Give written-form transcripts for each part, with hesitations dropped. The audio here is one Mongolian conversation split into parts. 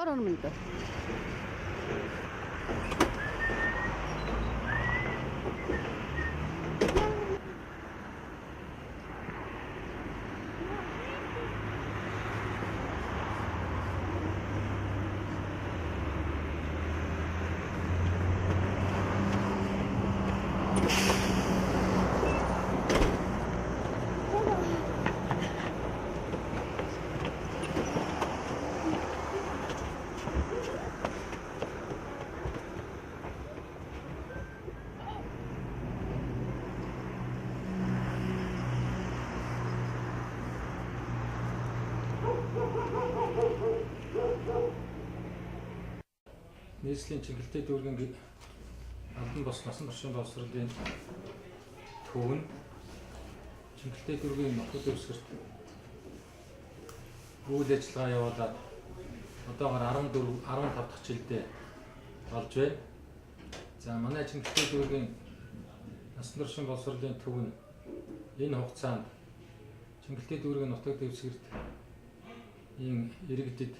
орномд. Нийслэлийн чиглэлтэй дүүргийн албан бус насан туршийн боловсролын төв нь чиглэлтэй дүүргийн нохой дэвсгэрт үйл ажиллагаа явуулаад одоогоор 15 дахь жилдээ болж байна. За манай чиглэлтэй дүүргийн насан туршийн боловсролын төв нь энэ хугацаанд чиглэлтэй дүүргийн нутаг дэвсгэрт ийм иргэдэд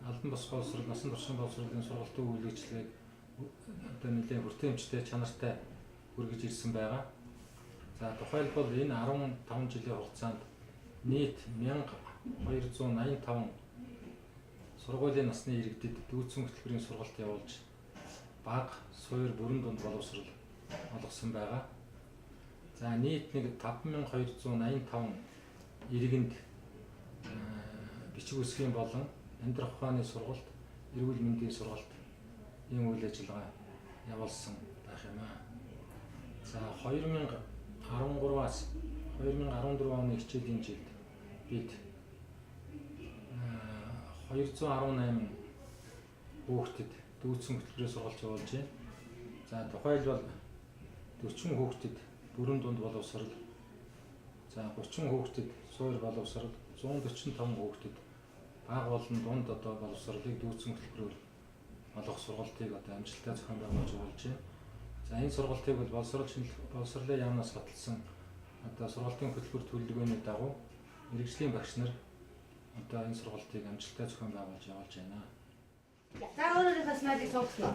албан бус боловсрол насан туршийн боловсролын сургалтын үйл ажиллагааг одоо нэлээд хүртээмжтэй чанартай хүргэж ирсэн байгаа. За тухайлбал энэ 15 жилийн хугацаанд нийт 1285 сургуулийн насны иргэдэд дүүцэн хөтөлбөрийн сургалт явуулж бага, суур, бүрэн дунд боловсрол олгосон байгаа. За нийт нэг 5285 иргэнд бичиг үсгийн болон амьдрах ухааны сургалт, эрүүл мэндийн сургалт ийм үйл ажиллагаа явуулсан байх юм аа. За 2013-аас 2014 оны хичээлийн жилд бид 218 хүүхдэд дүүцэн хөтөлбөрийн сургалт явуулж байна. За тухайлбал 40 хүүхдэд бүрэн дунд боловсрол, за 30 хүүхдэд суур боловсрол, 145 хүүхдэд бага болон дунд одоо боловсролыг дүүцэн хөтөлбөрөөр олгох сургалтыг одоо амжилттай зохион байгуулж явуулж байна. За энэ сургалтыг бол боловсролын яамнаас баталсан одоо сургалтын хөтөлбөр төлөвлөгөөний дагуу мэрэгжлийн багш нар одоо энэ сургалтыг амжилттай зохион байгуулж явуулж байна. За өөрийнхөө слайдыг сонгосноо.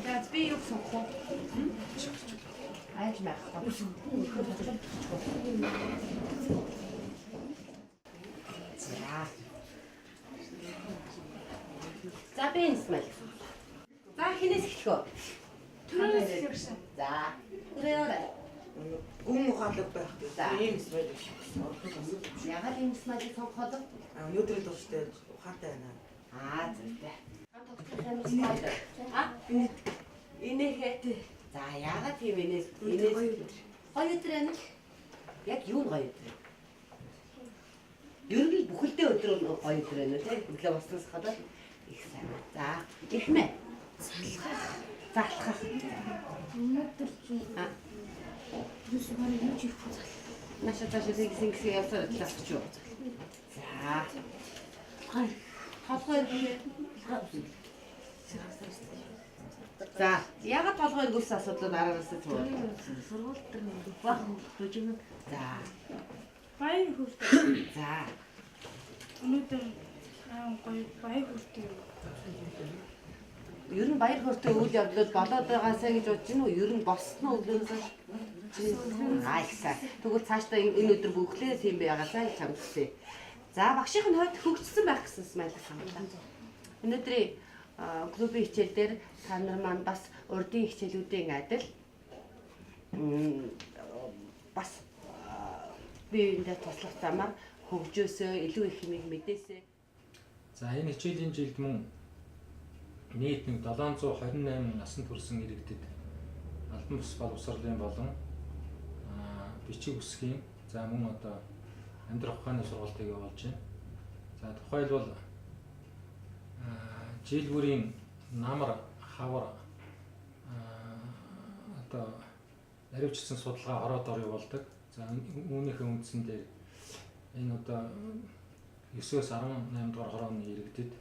За би юу сонгох вэ? Айж мах. За би энэ смал. За хинээс эхлэх үү? Түрээс эхлэв. За. Түрээ. Гүн ухаалаг байх гэдэг. Ийм смал биш. Ягаад энэ смалыг сонгоход? Өнөөдөр л ууштай ухаантай байна. Зөвтэй. Энэхэд за ягаад тийм энэс хоёр өдөр байна л. Яг юу нь хоёр өдөр? Ер нь бүхэлдээ өдөр нь хоёр өдөр байна тийм өглөө боснос хадаад их сайн. За ихмэ. Залхах. Өнөөдөр чи юус барыг юу хийх вэ? Наша зингэс явсаар талах ч юу. За. Толгой за ягаад толгой гүс асуудлууд араас нь зүгээр. Сургууль дээр нэг бах хожиг. За. Баяр хүртээ. За. Өнөөдөр гоё баяр хүртээ. Ер нь баяр хүртээ үйл явдлууд болоод байгаасаа гэж бодож байна уу? Ер нь болсон уу өглөөс? Айсаа. Тэгвэл цаашдаа энэ өдөр бүхлээ тийм байгаасаа чамд хэлээ. За багшийн хувьд хөгжсөн байх гэсэн смайл санагдаа. Өнөөдрийн клубын хичээл дээр та нар маань бас урдын хичээлүүдийн адил бас биеиндээ туслах замаар хөгжөөсөө илүү их хэмээх мэдээсэй. За энэ хичээлийн жилд мөн нийт нэг 728 насанд хүрсэн иргэдэд албан бус боловсролын болон бичиг үсгийн за мөн одоо амьдрах ухааны сургалтыг явуулж байна. За тухайлбал жил бүрийн намар, хавар одоо наривчсан судалгаа хороод ор явуулдаг. За үүнийхээ үндсэн дээр энэ одоо 9-өөс 18 дугаар хорооны иргэдэд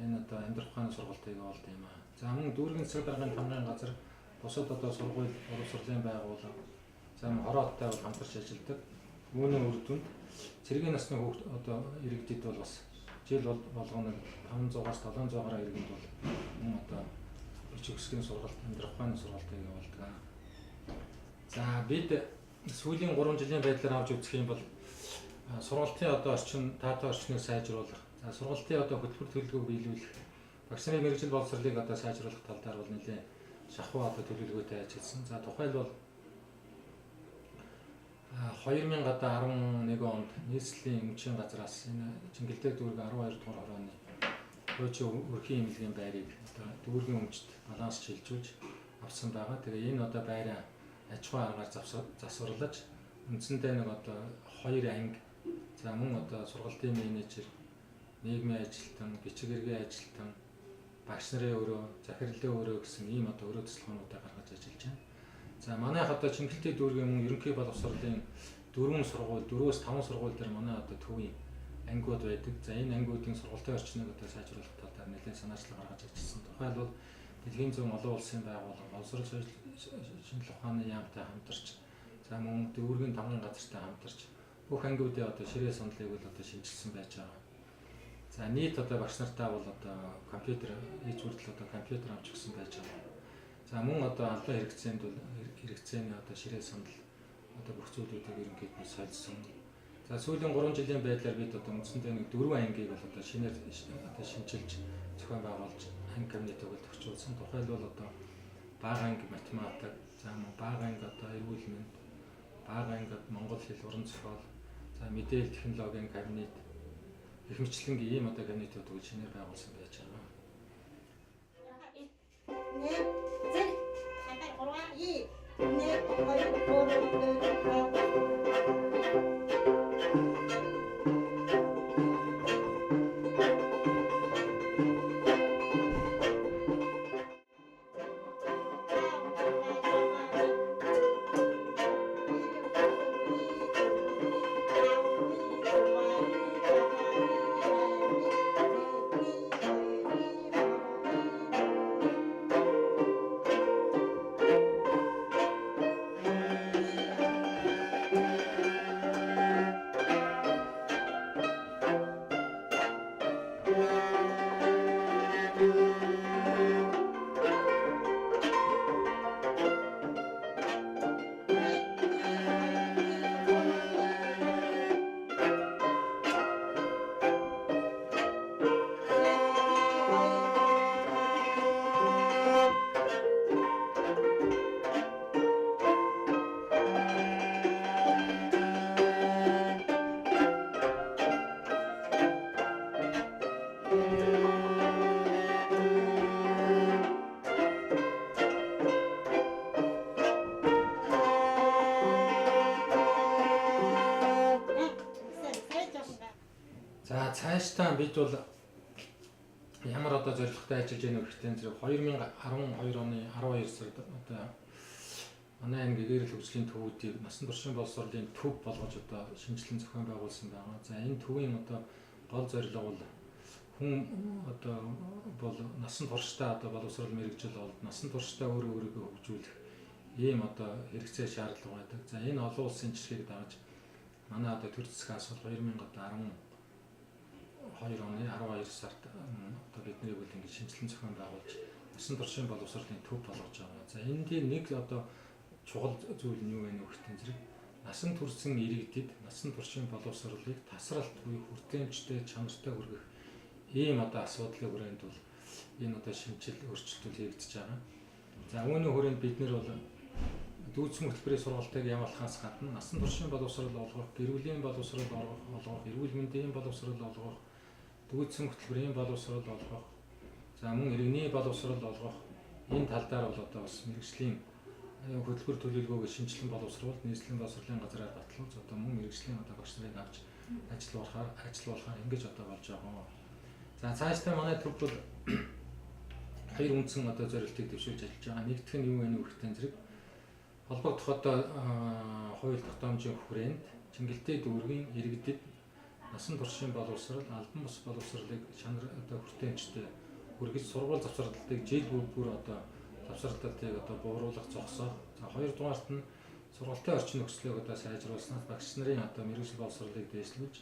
энэ одоо амьдрах ухааны сургалтыг явуулдаг юм аа. За мөн дүүргийн засаг даргын тамгын газар бусад одоо сургууль боловсролын байгууллага за мөн хороодтай бол хамтарч ажилладаг. Үүний үр дүнд цэргийн насны хүүхд одоо иргэдэд бол бас жил болгоно 500-аас 700-аар иргэд бол мөн одоо бичиг үсгийн сургалт, амьдрах ухааны сургалтыг явуулдаг. За бид сүүлийн 3 жилийн байдлаар авч үзэх юм бол сургалтын одоо орчин, таатай орчныг сайжруулах, за сургалтын одоо хөтөлбөр төлөвлөгөөг биелүүлэх, багш нарын мэргэжил боловсролыг одоо сайжруулах талаар бол нэлээд шахуу одоо төлөвлөгөөтэй ажилласан. За тухайлбал 2011 онд нийслэлийн өмчийн газраас энэ Чингэлтэй дүүрэг 12 дугаар хорооны хуучин өрхийн эмнэлгийн байрыг одоо дүүргийн өмчт баланс шилжүүлж авсан байгаа. Тэгээ энэ одоо байраа аж ахуйн аргаар засварлаж үндсэндээ нэг одоо 2 анги, за мөн одоо сургалтын менежер, нийгмийн ажилтан, бичиг хэргийн ажилтан, багш нарын өрөө, захирлын өрөө гэсэн ийм одоо өрөө төсөлгөөнүүдийг гаргаж ажиллаж байна. За манайх одоо Чингэлтэй дүүргийн мөн ерөнхий боловсролын 4 сургууль, 4-өөс 5 сургууль дээр манай одоо төвийн ангиуд байдаг. За энэ ангиудын сургалтын орчныг одоо сайжруулах талаар нэлээд санаачлал гаргаж ажилласан. Тухайлбал дэлхийн зүүн олон улсын байгууллага, боловсрол шинжилгээ ухааны яамтай хамтарч, за мөн дүүргийн тамгын газартай хамтарч бүх ангиудын одоо ширээ сандлыг бол одоо шинжилсэн байж байгаа. За нийт одоо багш нартаа бол одоо компьютер хийж хүртэл одоо компьютер авч өгсөн байж байгаа. За мөн одоо албан хэрэгцээний одоо ширээ сандал одоо бүх зүйлүүдийг ерөнхийдөө солисон. За сүүлийн 3 жилийн байдлаар бид одоо үндсэндээ нэг 4 ангийг бол одоо шинээр одоо шинжилж зохион байгуулж анги кабинетыг бол төвчүүлсэн. Тухайлбал одоо бага анги математик, за мөн бага анги одоо эрүүл мэнд, бага анги монгол хэл уран зохиол, за мэдээлэл технологийн кабинет, их мэтлэнгийн ийм одоо кабинетүүд бол шинээр байгуулсан байж байгаа. Цаашдаа бид бол ямар одоо зорилготой ажиллаж байна вэ гэхтээ зэрэг 2012 оны 12 сард одоо манай анги гэгэрэл хөгжлийн төвүүдийг насан туршийн боловсролын төв болгож одоо шинжилэн зохион байгуулсан байгаа. За энэ төвийн одоо гол зорилго бол хүн одоо бол насан туршдаа одоо боловсрол мэргэжил бол насан туршдаа өөрийгөө хөгжүүлэх ийм одоо хэрэгцээ шаардлага байдаг. За энэ олон улсын жишгийг дагаж манай одоо төр засгийн асуудал 2012 оны 12 сард одоо бидний бол ингэ шинжилэн зохион байгуулж насан туршийн боловсролын төв болгож байгаа. За энэ дээр нэг одоо чухал зүйл нь юу вэ гэхтэн зэрэг насан туршийн иргэдэд насан туршийн боловсролыг тасралт буюу хүртээмжтэй чанартай хүргэх ийм одоо асуудлын хүрээнд бол энэ одоо шинжил өөрчлөлтүүд хийгдэж байгаа. За үүний хүрээнд бид нэр бол дүүцэн хөтөлбөрийн сургалтыг явуулахаас гадна насан туршийн боловсрол олгох, гэр бүлийн боловсрол олгох, эрүүл мэндийн боловсрол олгох, дүүцэн хөтөлбөрийн боловсрол олгох, за мөн иргэний боловсрол олгох энэ тал дээр бол одоо бас мэргэжлийн хөтөлбөр төлөвлөгөөг шинжилэн боловсруулалт нийслэлийн боловсролын газраар батлуулж одоо мөн мэргэжлийн одоо багш нарыг авч ажиллуулахаар ингэж одоо болж байгаа. За цаашдаа манай төв бол хоёр үндсэн одоо зорилтыг дэвшүүлж ажиллаж байгаа. Нэгдүгээр нь юу вэ гэхтэн зэрэг холбогдох одоо хууль тогтоомжийн хүрээнд Чингэлтэй дүүргийн иргэдэд насан туршийн боловсрол, албан бус боловсролыг чанар одоо хүртээмжтэй хүргэж сургууль завсралтыг жил бүр одоо завсралтыг одоо бууруулах зогсоох. За хоёрдугаарт нь сургалтын орчин нөхцөлийг одоо сайжруулснаас багш нарын одоо мэргэжил боловсролыг дээшлүүлж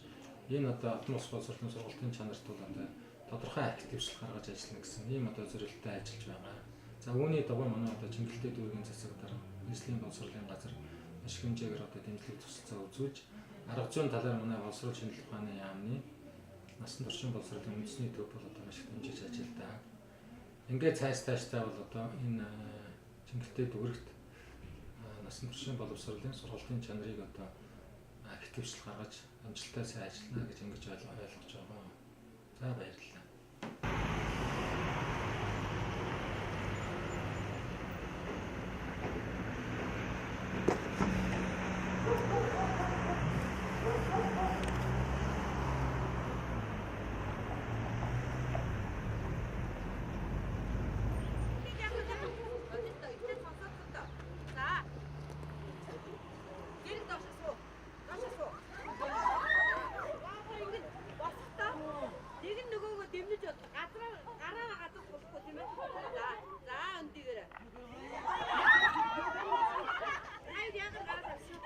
энэ одоо албан ёс боловсролын сургалтын чанарт бол одоо тодорхой активчлал гаргаж ажиллана гэсэн ийм одоо зорилттой ажиллаж байгаа. За үүний дагуу манай одоо Чингэлтэй дүүргийн засаг дарга нийслэлийн боловсролын газар маш их хэмжээгээр одоо дэмжлэг туслалцаа үзүүлж арга зүйн талаар манай боловсрол шинжилгээ ухааны яамны насан туршийн боловсролын үндэсний төв бол одоо маш их дэмжиж ажилладаг. Ингээд цаашдаа бол одоо энэ Чингэлтэй дүүрэгт насан туршийн боловсролын сургалтын чанарыг одоо активчлал гаргаж амжилттай сайн ажиллана гэж ингэж ойлгож байгаа. За баярлалаа. Ай яагаад гараад ирсэн?